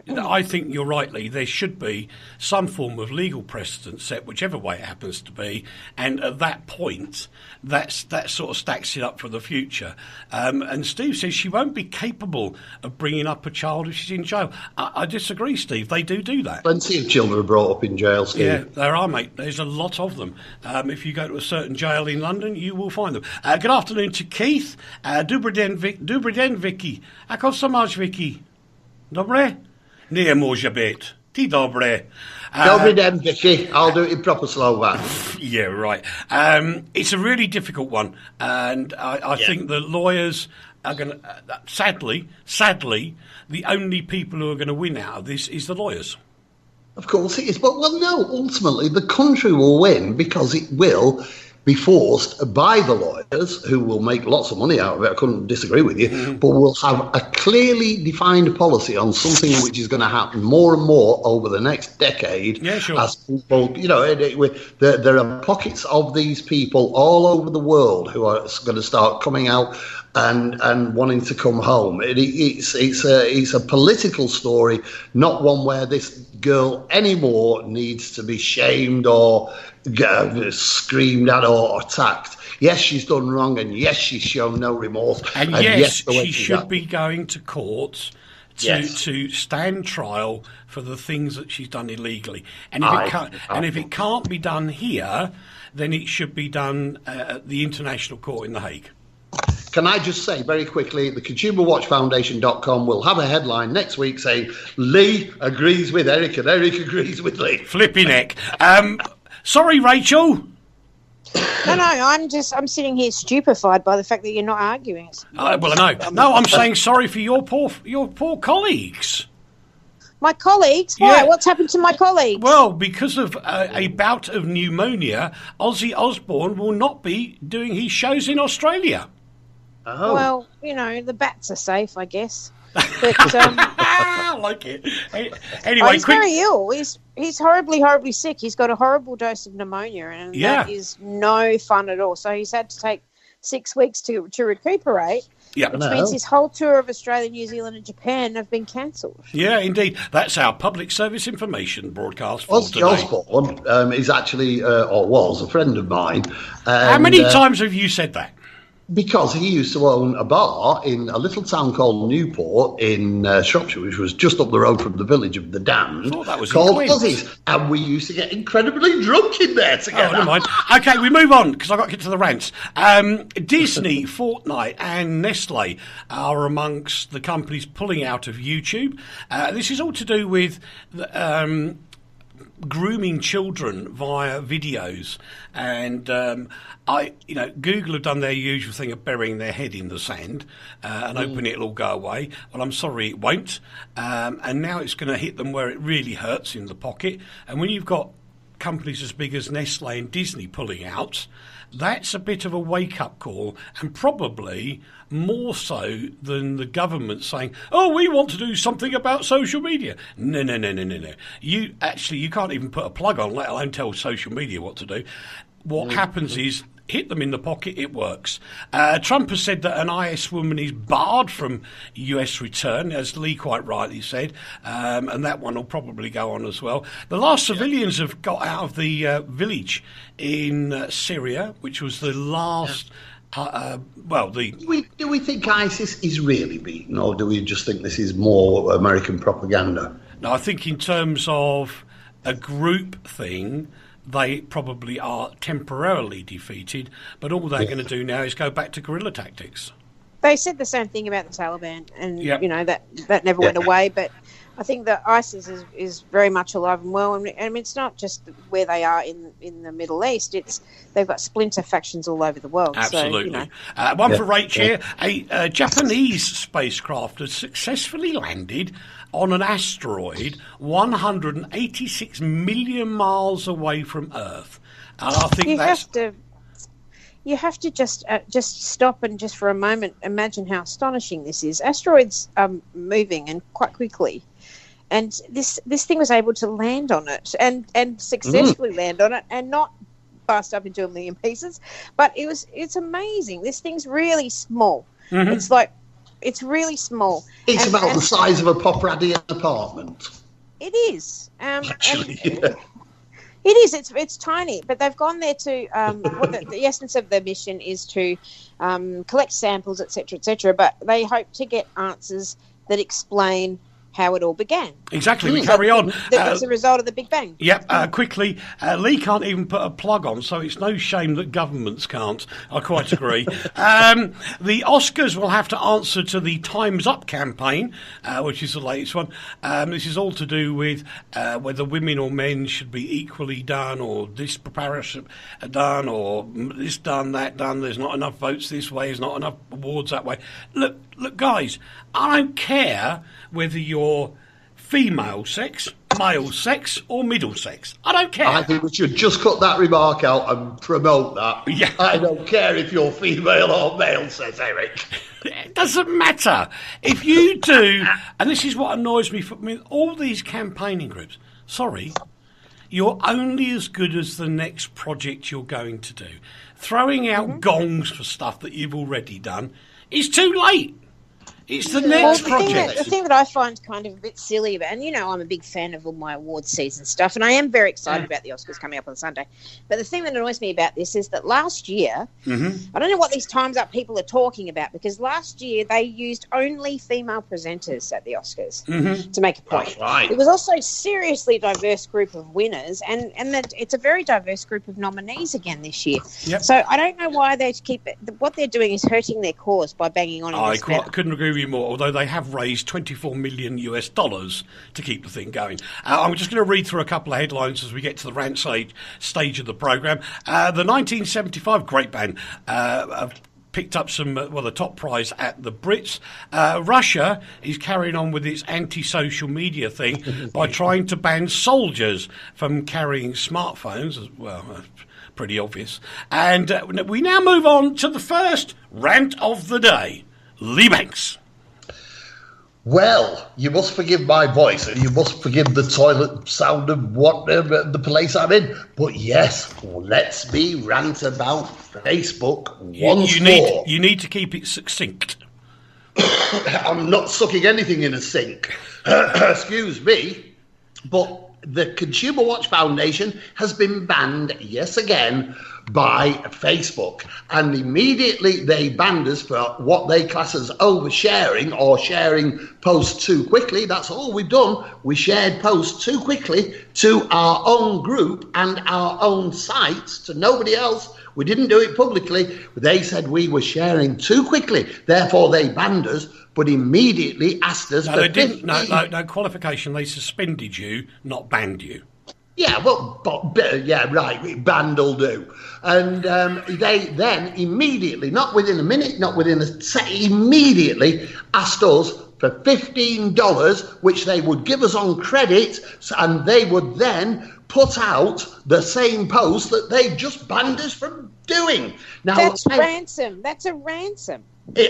I think you're right, Lee. There should be some form of legal precedent set, whichever way it happens to be, and at that point, that sort of stacks backs it up for the future. And Steve says she won't be capable of bringing up a child if she's in jail. I disagree, Steve. They do that. Plenty of children are brought up in jail, Steve. Yeah, there are, mate. There's a lot of them. If you go to a certain jail in London, you will find them. Good afternoon to Keith. Dobry den, Vicky. Ako so much, Vicky. Dobre? Nie może być. Ti dobre. Dobry den, Vicky. I'll do it in proper Slovak. Yeah, right. It's a really difficult one, and I think the lawyers are going to... sadly, the only people who are going to win out of this is the lawyers. Of course it is. But, well, no, ultimately the country will win because it will be forced by the lawyers, who will make lots of money out of it. I couldn't disagree with you. But we'll have a clearly defined policy on something which is going to happen more and more over the next decade. Yeah, sure. As people, there are pockets of these people all over the world who are going to start coming out and wanting to come home. It's a political story, not one where this girl anymore needs to be shamed or screamed at or attacked. Yes, she's done wrong, and yes, she's shown no remorse. And yes, she should be going to court to stand trial for the things that she's done illegally. And if it can't be done here, then it should be done at the International Court in The Hague. Can I just say very quickly, the ConsumerWatchFoundation.com will have a headline next week saying Lee agrees with Eric and Eric agrees with Lee. Flipping heck. Sorry, Rachel. No, I'm sitting here stupefied by the fact that you're not arguing. Well, I know. No, I'm saying sorry for your poor colleagues. My colleagues? Why? Yeah. What's happened to my colleagues? Well, because of a bout of pneumonia, Ozzy Osbourne will not be doing his shows in Australia. Oh. Well, the bats are safe, I guess. But I like it. Anyway, he's very ill. He's horribly, horribly sick. He's got a horrible dose of pneumonia, and that is no fun at all. So he's had to take 6 weeks to recuperate. Yeah. Which means his whole tour of Australia, New Zealand and Japan have been cancelled. Yeah, indeed. That's our public service information broadcast for Ozzy today. Osbourne is actually, or was, a friend of mine. How many times have you said that? Because he used to own a bar in a little town called Newport in Shropshire, which was just up the road from the village of the Damned, called Ozzy's. And we used to get incredibly drunk in there together. Oh, never mind. Okay, we move on, because I've got to get to the rants. Disney, Fortnite and Nestle are amongst the companies pulling out of YouTube. This is all to do with grooming children via videos, and Google have done their usual thing of burying their head in the sand and hoping it'll all go away. Well, I'm sorry, it won't, and now it's going to hit them where it really hurts, in the pocket. And when you've got companies as big as Nestle and Disney pulling out, that's a bit of a wake-up call, and probably more so than the government saying, oh, we want to do something about social media. No. You can't even put a plug on, let alone tell social media what to do. What happens is, hit them in the pocket, it works. Trump has said that an IS woman is barred from US return, as Lee quite rightly said, and that one will probably go on as well. The last civilians have got out of the village in Syria, which was the last... Do we think ISIS is really beaten, or do we just think this is more American propaganda? No, I think in terms of a group thing, they probably are temporarily defeated, but all they're going to do now is go back to guerrilla tactics. They said the same thing about the Taliban, and that never went away. But I think that ISIS is very much alive and well, and it's not just where they are in the Middle East. They've got splinter factions all over the world. Absolutely. So, one for Rach here. A Japanese spacecraft has successfully landed on an asteroid 186 million miles away from Earth. And I think you have to just stop and just for a moment imagine how astonishing this is. Asteroids are moving and quite quickly, and this thing was able to land on it and successfully land on it and not bust up into a million pieces. But it's amazing. This thing's really small. Mm-hmm. It's really small. It's about the size of a Popradian apartment. It is. Actually, It is. It's tiny, but they've gone there to what the essence of the mission is to collect samples, etc., But they hope to get answers that explain how it all began. Exactly, we carry on. It's a result of the Big Bang. Yep, quickly, Lee can't even put a plug on, so it's no shame that governments can't. I quite agree. The Oscars will have to answer to the Time's Up campaign, which is the latest one. This is all to do with whether women or men should be equally done, or this preparation done, or this done, that done. There's not enough votes this way, there's not enough awards that way. Look, guys, I don't care whether you're female sex, male sex, or middle sex. I don't care. I think we should just cut that remark out and promote that. Yeah. I don't care if you're female or male, says Eric. It doesn't matter. If you do, and this is what annoys me, all these campaigning groups, sorry, you're only as good as the next project you're going to do. Throwing out gongs for stuff that you've already done is too late. It's the next project. The thing that I find kind of a bit silly about, and I'm a big fan of all my awards season stuff, and I am very excited about the Oscars coming up on Sunday. But the thing that annoys me about this is that last year, I don't know what these Time's Up people are talking about, because last year they used only female presenters at the Oscars to make a point. That's right. It was also a seriously diverse group of winners, and that it's a very diverse group of nominees again this year. Yep. So I don't know why they keep it. What they're doing is hurting their cause by banging on. I couldn't agree with you more, although they have raised $24 million to keep the thing going. I'm just going to read through a couple of headlines as we get to the rant stage of the programme. The 1975 great band picked up the top prize at the Brits. Russia is carrying on with its anti-social media thing by trying to ban soldiers from carrying smartphones as well. Pretty obvious. And we now move on to the first rant of the day. Lee Banks. Well, you must forgive my voice, and you must forgive the toilet sound of the place I'm in. But yes, let's me rant about Facebook once more. You need to keep it succinct. I'm not sucking anything in a sink. Excuse me. But the Consumer Watch Foundation has been banned, yes again, by Facebook, and immediately they banned us for what they class as oversharing or sharing posts too quickly. That's all we've done. We shared posts too quickly to our own group and our own sites, to nobody else. We didn't do it publicly. They said we were sharing too quickly. Therefore, they banned us, but immediately asked us for 50... No qualification. They suspended you, not banned you. Yeah, well, yeah, right, banned will do. And they then immediately, not within a minute, not within a second, immediately asked us for $15, which they would give us on credit, and they would then put out the same post that they just banned us from doing. Now, that's ransom. That's a ransom.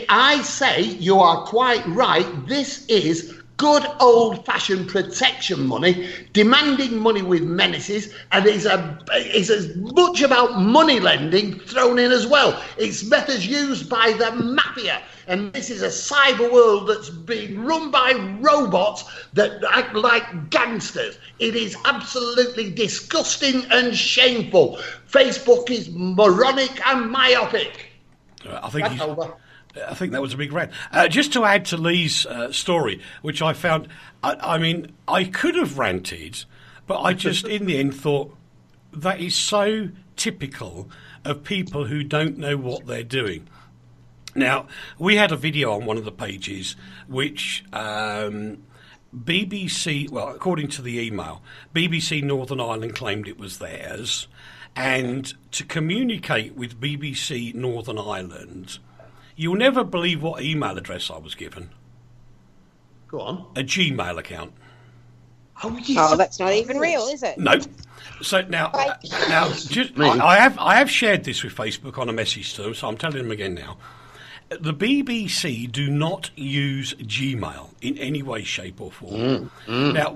I say you are quite right. This is good old-fashioned protection money, demanding money with menaces, and is as much about money lending thrown in as well. It's methods used by the mafia, and this is a cyber world that's being run by robots that act like gangsters. It is absolutely disgusting and shameful. Facebook is moronic and myopic. I think that was a big rant. Just to add to Lee's story, which I found, I could have ranted, but I just, in the end, thought that is so typical of people who don't know what they're doing. Now, we had a video on one of the pages which BBC, well, according to the email, BBC Northern Ireland claimed it was theirs, and to communicate with BBC Northern Ireland, you'll never believe what email address I was given. Go on. A Gmail account. Oh, yes. Oh, that's not even real, is it? No. So now I have shared this with Facebook on a message to them, so I'm telling them again now. The BBC do not use Gmail in any way, shape or form. Now,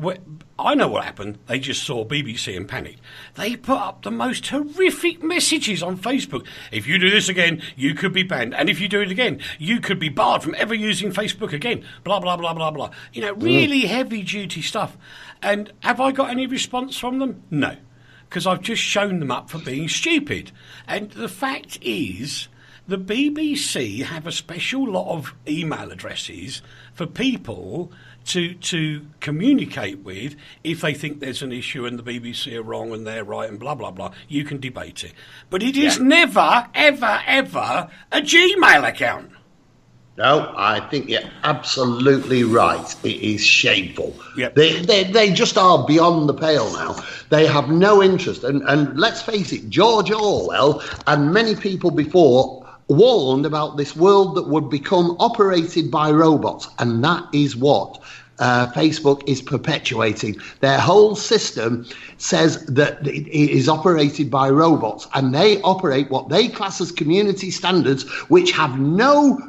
I know what happened. They just saw BBC and panicked. They put up the most horrific messages on Facebook. If you do this again, you could be banned. And if you do it again, you could be barred from ever using Facebook again. Blah, blah, blah, blah, blah. Really heavy-duty stuff. And have I got any response from them? No. because I've just shown them up for being stupid. And the fact is, the BBC have a special lot of email addresses for people to communicate with if they think there's an issue and the BBC are wrong and they're right and blah, blah, blah. You can debate it. But it is never, ever, ever a Gmail account. No, I think you're absolutely right. It is shameful. Yep. They just are beyond the pale now. They have no interest. And let's face it, George Orwell and many people before warned about this world that would become operated by robots. And that is what Facebook is perpetuating. Their whole system says that it is operated by robots, and they operate what they class as community standards, which have no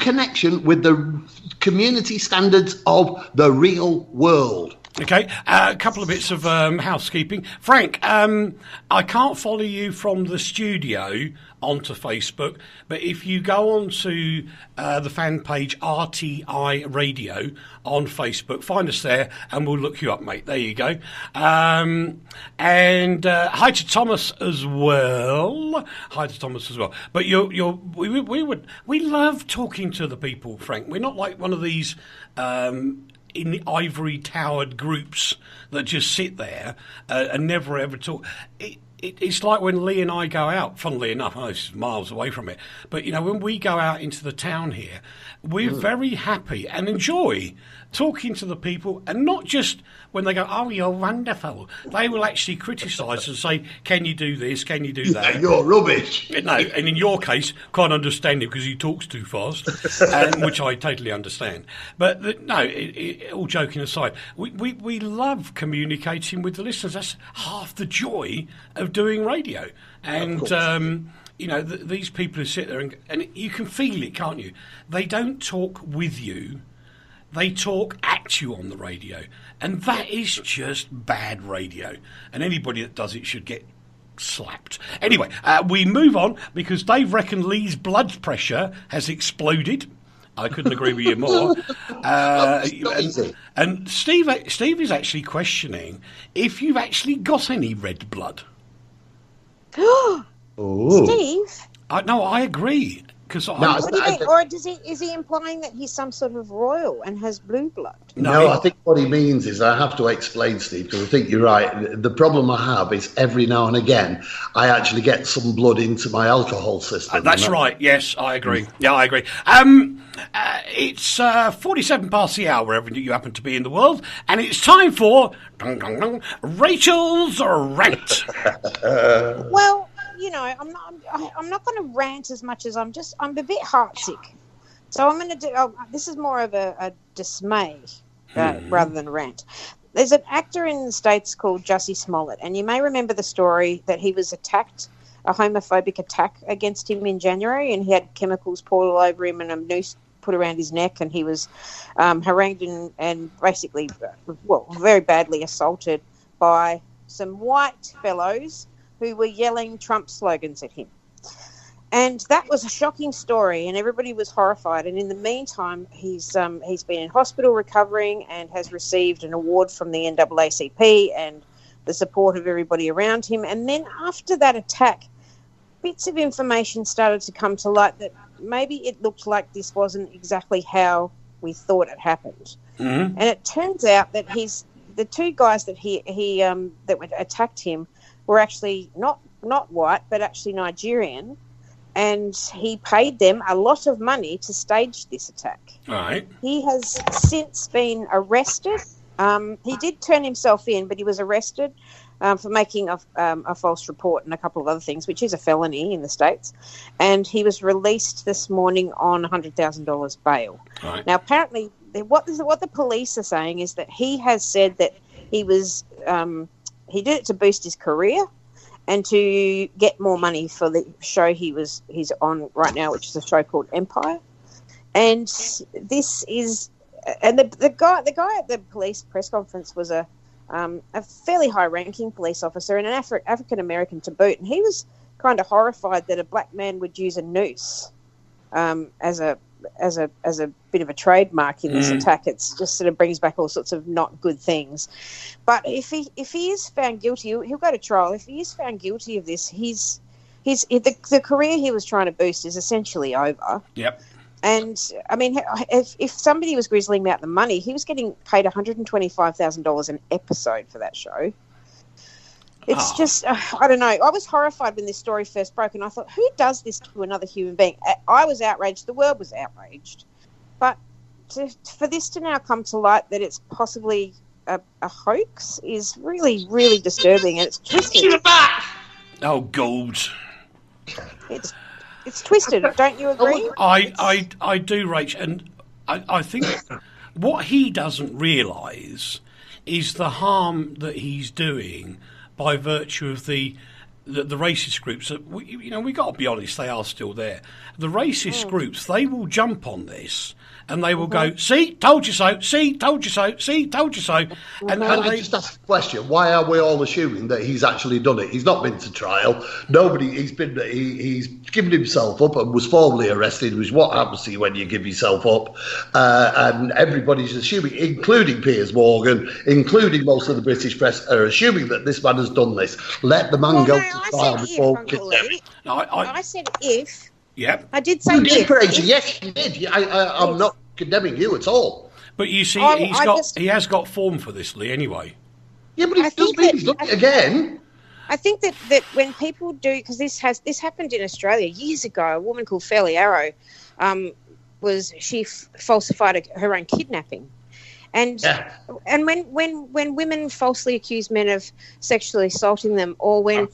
connection with the community standards of the real world. Okay, a couple of bits of housekeeping. Frank, I can't follow you from the studio onto Facebook, but if you go onto the fan page RTI Radio on Facebook, find us there and we'll look you up, mate. There you go. And hi to Thomas as well. But we love talking to the people, Frank. We're not like one of these in the ivory towered groups that just sit there and never ever talk. It's like when Lee and I go out, funnily enough, this is miles away from it, but when we go out into the town here, we're very happy and enjoy talking to the people, and not just when they go, oh, you're wonderful. They will actually criticise and say, can you do this, can you do that? Yeah, you're rubbish. No, and in your case, can't understand him because he talks too fast, which I totally understand. But all joking aside, we love communicating with the listeners. That's half the joy of doing radio. And these people who sit there and you can feel it, can't you? They don't talk with you. They talk at you on the radio. And that is just bad radio. And anybody that does it should get slapped. Anyway, we move on because Dave reckons Lee's blood pressure has exploded. I couldn't agree with you more. And Steve is actually questioning if you've actually got any red blood. Steve? No, I agree. What do you mean? Or is he implying that he's some sort of royal and has blue blood? No, I think what he means is, I have to explain, Steve, because I think you're right. The problem I have is every now and again, I actually get some blood into my alcohol system. That's right. Yes, I agree. Yeah, I agree. It's 47 past the hour wherever you happen to be in the world, and it's time for Rachel's Rant. Well, I'm not going to rant as much as I'm a bit heartsick. So I'm going to do, this is more of a dismay rather than a rant. There's an actor in the States called Jussie Smollett, and you may remember the story that he was attacked, a homophobic attack against him in January, and he had chemicals poured all over him and a noose put around his neck, and he was harangued and basically, very badly assaulted by some white fellows who were yelling Trump slogans at him. And that was a shocking story, and everybody was horrified. And in the meantime, he's been in hospital recovering and has received an award from the NAACP and the support of everybody around him. And then after that attack, bits of information started to come to light that maybe it looked like this wasn't exactly how we thought it happened. Mm-hmm. And it turns out that the two guys that that attacked him were actually not white, but actually Nigerian, and he paid them a lot of money to stage this attack. All right. He has since been arrested. He did turn himself in, but he was arrested for making a false report and a couple of other things, which is a felony in the States. And he was released this morning on $100,000 bail. All right. Now, apparently, what the police are saying is that he has said that he was... he did it to boost his career and to get more money for the show he's on right now, which is a show called Empire. And this is, and the guy at the police press conference was a fairly high-ranking police officer and an African American to boot, and he was kind of horrified that a black man would use a noose as a as a bit of a trademark in this attack. It's just sort of brings back all sorts of not good things. But if he is found guilty, he'll go to trial. If he is found guilty of this, the career he was trying to boost is essentially over. Yep. And I mean, if somebody was grizzling out the money, he was getting paid $125,000 an episode for that show. It's just, I don't know. I was horrified when this story first broke, and I thought, who does this to another human being? I was outraged. The world was outraged. But for this to now come to light that it's possibly a hoax is really, really disturbing, and it's twisted. Oh, God. It's twisted. Don't you agree? I do, Rach, and I think what he doesn't realise is the harm that he's doing by virtue of the racist groups. That we got to be honest, they are still there. The racist groups, they will jump on this and they will go, "See, told you so. See, told you so. See, told you so." And I just ask the question: why are we all assuming that he's actually done it? He's not been to trial. Nobody. He's given himself up and was formally arrested, which is what happens to you when you give yourself up. And everybody's assuming, including Piers Morgan, including most of the British press, are assuming that this man has done this. Let the man go to trial before condemning. I said if. Yep. I did say You did, if. Fraser. Yes, you did. I'm not condemning you at all. But you see, he has got form for this, Lee. Anyway. Yeah, but he does mean he's done it again. I think that when people do, because this happened in Australia years ago. A woman called Fairly Arrow, falsified her own kidnapping, and when women falsely accuse men of sexually assaulting them, or when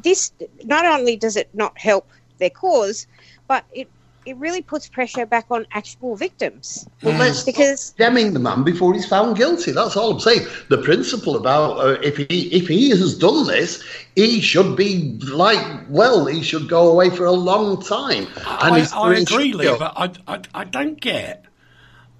this not only does it not help their cause, but it really puts pressure back on actual victims. Well, let's stop condemning the man before he's found guilty. That's all I'm saying. The principle about if he has done this, he should be he should go away for a long time. And I agree, Lee, but I don't get.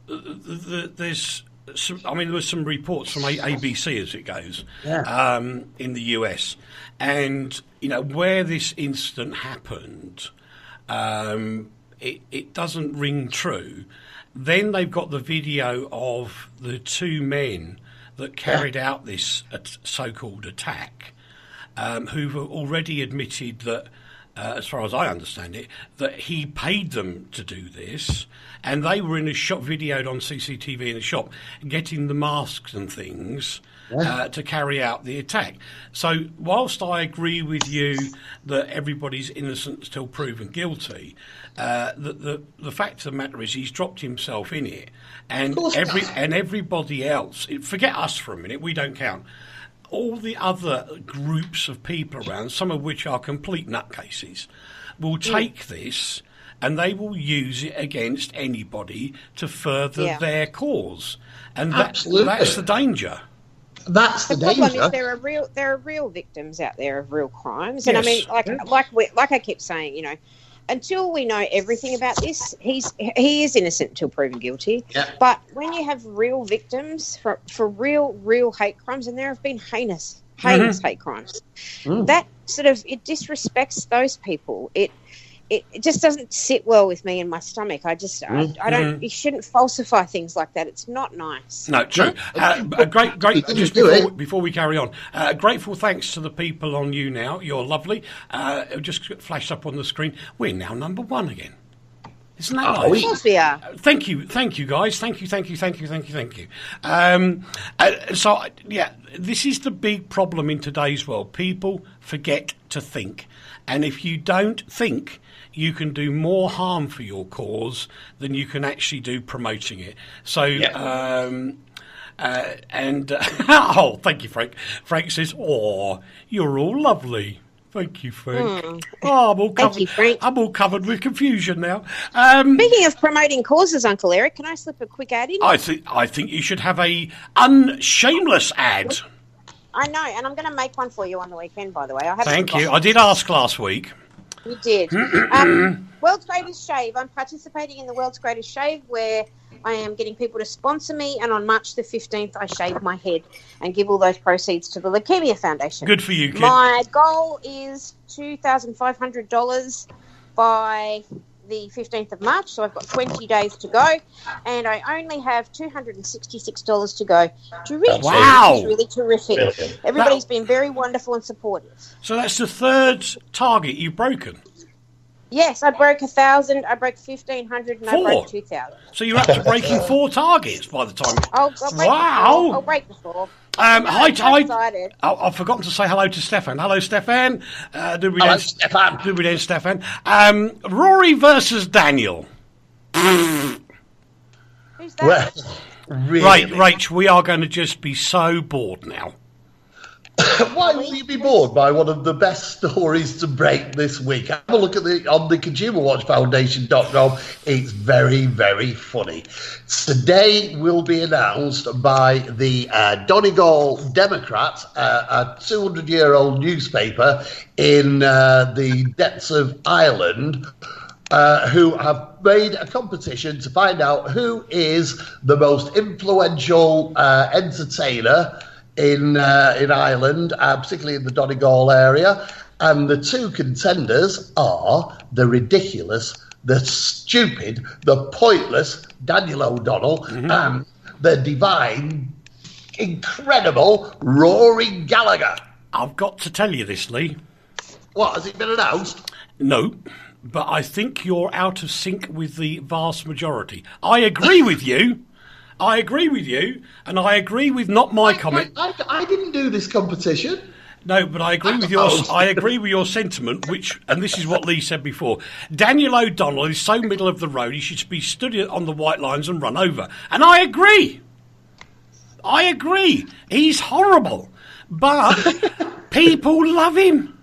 There's there were some reports from ABC as it goes in the US, and where this incident happened. It doesn't ring true. Then they've got the video of the two men that carried out this so-called attack, who've already admitted that, as far as I understand it, that he paid them to do this, and they were in a shop, videoed on CCTV in a shop, getting the masks and things to carry out the attack. So whilst I agree with you that everybody's innocent until proven guilty, the fact of the matter is he's dropped himself in it, and everybody else. Forget us for a minute; we don't count. All the other groups of people around, some of which are complete nutcases, will take this and they will use it against anybody to further their cause, and that's the danger. That's the danger. Problem is there are real victims out there of real crimes, and I mean, like I keep saying, until we know everything about this, he is innocent until proven guilty. Yeah. But when you have real victims for real hate crimes, and there have been heinous hate crimes, that sort of it disrespects those people. It just doesn't sit well with me in my stomach. I don't. You shouldn't falsify things like that. It's not nice. No, true. Great. Just before we carry on, grateful thanks to the people on You Now. You're lovely. It just flashed up on the screen. We're now number one again. Isn't that nice? Of course we are. Thank you, guys. Thank you. So, this is the big problem in today's world. People forget to think, and if you don't think, you can do more harm for your cause than you can actually do promoting it. So, thank you, Frank. Frank says, "Oh, you're all lovely." Thank you, Frank. I'm all covered with confusion now. Speaking of promoting causes, Uncle Eric, can I slip a quick ad in? I think you should have a unshameless ad. I know, and I'm going to make one for you on the weekend, by the way. Thank you. I did ask last week. You did. World's Greatest Shave. I'm participating in the World's Greatest Shave, where I am getting people to sponsor me, and on March the 15th, I shave my head and give all those proceeds to the Leukemia Foundation. Good for you, kid. My goal is $2,500 by the 15th of March, so I've got 20 days to go, and I only have $266 to go to reach. Wow. Which is really terrific. Brilliant. Everybody's been very wonderful and supportive. So that's the third target you've broken. Yes, I broke 1,000, I broke 1,500, and I 4. broke 2,000. So you're up to breaking 4 targets by the time. I'll break Wow. the 4. I'll break the 4. Hi, I'm Ty. excited. I've forgotten to say hello to Stefan. Hello, Stefan. Hello, Stefan. Do we then, Stefan? Rory versus Daniel. Who's that? Well, really. Right, Rach, we are going to just be so bored now. Why will you be bored by one of the best stories to break this week? Have a look at on the ConsumerWatchFoundation.com. It's very, very funny. Today will be announced by the Donegal Democrat, a 200-year-old newspaper in the depths of Ireland, who have made a competition to find out who is the most influential entertainer in Ireland, particularly in the Donegal area, and the 2 contenders are the ridiculous, the stupid, the pointless Daniel O'Donnell and the divine, incredible Rory Gallagher. I've got to tell you this, Lee. What, has it been announced? No, but I think you're out of sync with the vast majority. I agree with you. I agree with you, and I agree with not my comment. I didn't do this competition. No, but I agree with your sentiment, and this is what Lee said before. Daniel O'Donnell is so middle of the road, he should be stood on the white lines and run over. And I agree. He's horrible, but people love him.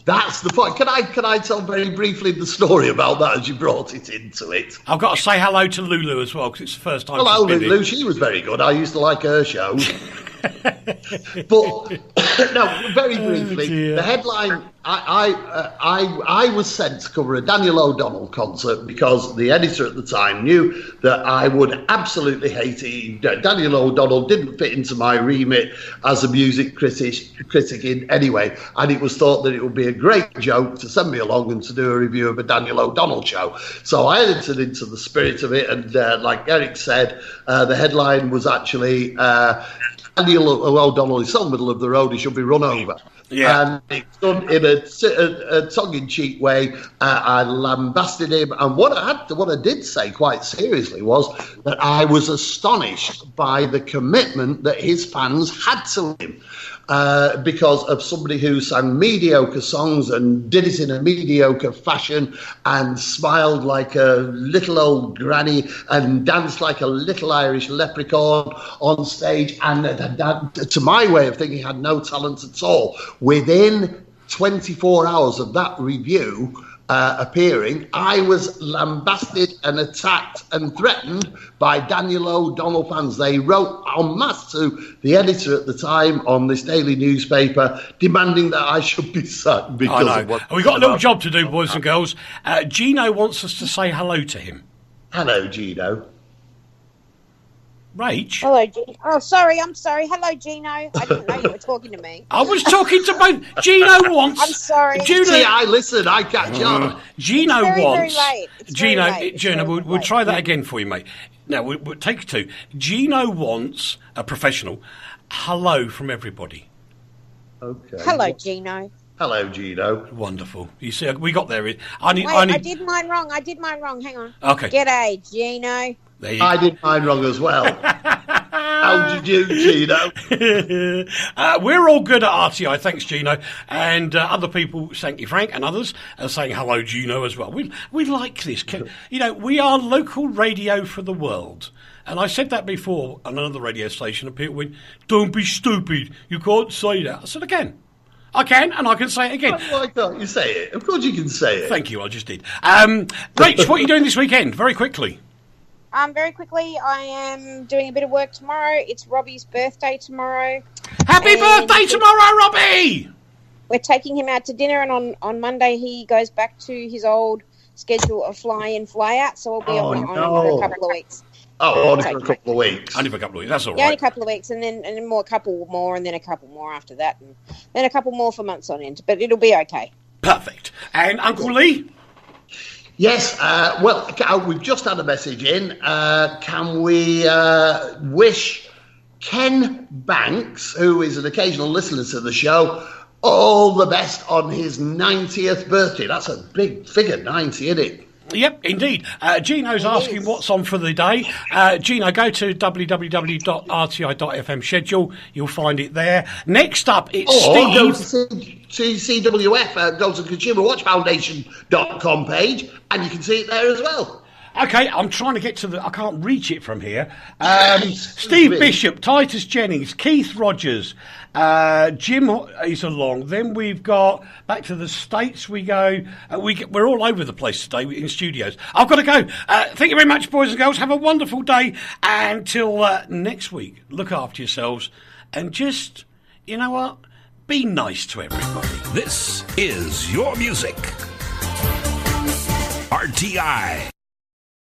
That's the point. Can I tell very briefly the story about that as you brought it into it? I've got to say hello to Lulu as well, because it's the first time Hello, she's been Lulu. here. She was very good. I used to like her shows. But no, very briefly, the headline. I was sent to cover a Daniel O'Donnell concert because the editor at the time knew that I would absolutely hate it. Daniel O'Donnell didn't fit into my remit as a music critic in any way, and it was thought that it would be a great joke to send me along and to do a review of a Daniel O'Donnell show. So I entered into the spirit of it, and like Eric said, the headline was actually Daniel O'Donnell is so middle of the road he should be run over. Yeah. And it's done in a tongue-in-cheek way. I lambasted him, and what I did say quite seriously was that I was astonished by the commitment that his fans had to him. Because of somebody who sang mediocre songs and did it in a mediocre fashion and smiled like a little old granny and danced like a little Irish leprechaun on stage, and to my way of thinking had no talent at all. Within 24 hours of that review appearing, I was lambasted and attacked and threatened by Daniel O'Donnell fans. They wrote en masse to the editor at the time on this daily newspaper demanding that I should be sacked because I of know. what We've got a little job to do, boys and girls. Gino wants us to say hello to him. Hello, Gino. Rach? Hello, Gino. Oh, sorry, I'm sorry. Hello, Gino. I didn't know you were talking to me. I was talking to both. Gino wants. I'm sorry. See, I listen, I catch on. Gino It's very, wants. very late. It's very Gino, late. It's Gino, very we'll late. try that again for you, mate. Now, we'll take 2. Gino wants a professional hello from everybody. Okay. Hello, Gino. Hello, Gino. Wonderful. You see, we got there. Wait, I did mine wrong. Hang on. Okay. G'day, Gino. There you I did mine wrong as well. How did you, Gino? We're all good at RTI, thanks, Gino. And other people, thank you, Frank, and others are saying hello, Gino, as well. We like this. You know, we are local radio for the world. And I said that before on another radio station, and people went, don't be stupid, you can't say that. I said, again. I can, and I can say it again. Why can't you say it? Of course you can say it. Thank you, I just did. Rach, what are you doing this weekend? Very quickly. Very quickly, I am doing a bit of work tomorrow. It's Robbie's birthday tomorrow. Happy birthday tomorrow, Robbie! We're taking him out to dinner, and on Monday he goes back to his old schedule of fly-in, fly-out, so we'll be on for a couple of weeks. Oh, only for a couple of weeks. Only for a couple of weeks, that's all Yeah, only right. a couple of weeks, and then a couple more, and then a couple more after that, and then a couple more for months on end. But it'll be okay. Perfect. And Uncle Lee? Yes, we've just had a message in. Can we wish Ken Banks, who is an occasional listener to the show, all the best on his 90th birthday? That's a big figure, 90, isn't it? Yep, indeed. Gino's asking what's on for the day. Gino, go to www.rti.fm schedule. You'll find it there. Next up, it's Steve. Go to CWF, go to consumerwatchfoundation.com page, and you can see it there as well. Okay, I'm trying to get to I can't reach it from here. Steve Bishop, Titus Jennings, Keith Rogers, Jim is along. Then we've got back to the States. We go. We're all over the place today in studios. I've got to go. Thank you very much, boys and girls. Have a wonderful day. Until next week, look after yourselves and just, you know what? Be nice to everybody. This is your music. RTI.